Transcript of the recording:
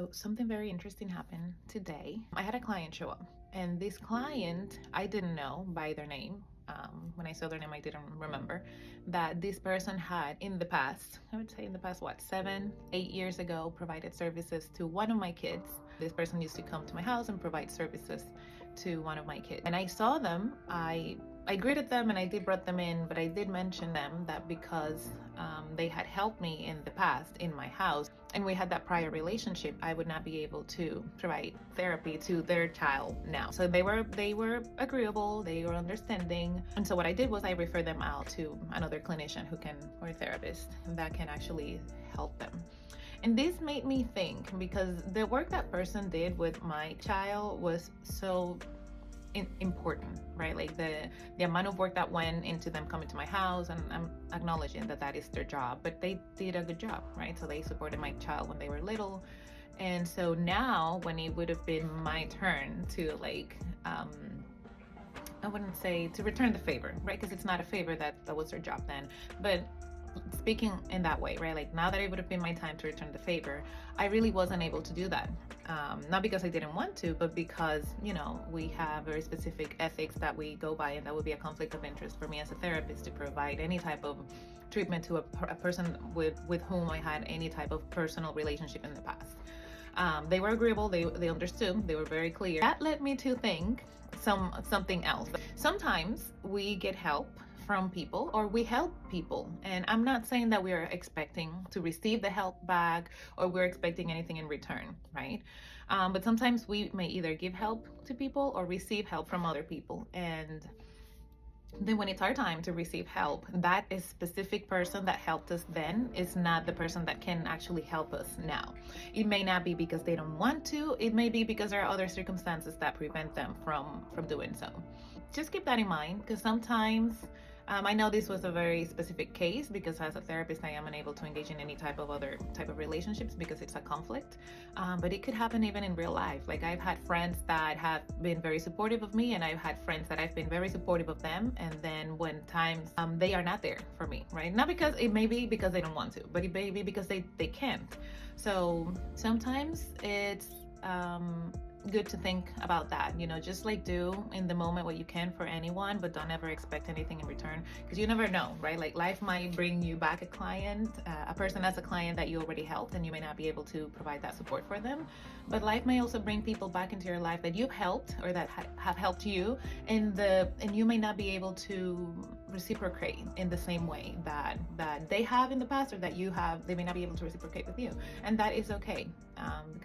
So something very interesting happened today. I had a client show up, and this client I didn't know by their name. When I saw their name, I didn't remember that this person had in the past, I would say in the past, what, 7, 8 years ago, provided services to one of my kids. This person used to come to my house and provide services to one of my kids. When I saw them, I greeted them and I did brought them in, but I did mention them that because they had helped me in the past in my house and we had that prior relationship, I would not be able to provide therapy to their child now. So they were agreeable, they were understanding, and so what I did was I referred them out to another clinician who can, or a therapist that can actually help them. And this made me think, because the work that person did with my child was so important, right? Like the amount of work that went into them coming to my house, and I'm acknowledging that that is their job, but they did a good job, right? So they supported my child when they were little, and so now when it would have been my turn to I wouldn't say to return the favor, right? Because it's not a favor, that was their job then, but speaking in that way, right? Like now that it would have been my time to return the favor, I really wasn't able to do that. Not because I didn't want to, but because, we have very specific ethics that we go by, and that would be a conflict of interest for me as a therapist to provide any type of treatment to a person with whom I had any type of personal relationship in the past. They were agreeable, they understood, they were very clear. That led me to think something else. Sometimes we get help from people, or we help people, and I'm not saying that we are expecting to receive the help back or we're expecting anything in return, right? But sometimes we may either give help to people or receive help from other people, and then when it's our time to receive help, that is specific person that helped us then is not the person that can actually help us now. It may not be because they don't want to, it may be because there are other circumstances that prevent them from doing so. Just keep that in mind, because sometimes I know this was a very specific case, because as a therapist I am unable to engage in any type of other type of relationships because it's a conflict, but it could happen even in real life. Like I've had friends that have been very supportive of me, and I've had friends that I've been very supportive of them, and then when times they are not there for me, right? Not because, it may be because they don't want to, but it may be because they can't. So sometimes it's good to think about that, just like do in the moment what you can for anyone, but don't ever expect anything in return, because you never know, right? Like life might bring you back a client, a person as a client that you already helped, and you may not be able to provide that support for them, but life may also bring people back into your life that you've helped or that have helped you, and you may not be able to reciprocate in the same way that they have in the past, or that you have, they may not be able to reciprocate with you, and that is okay, because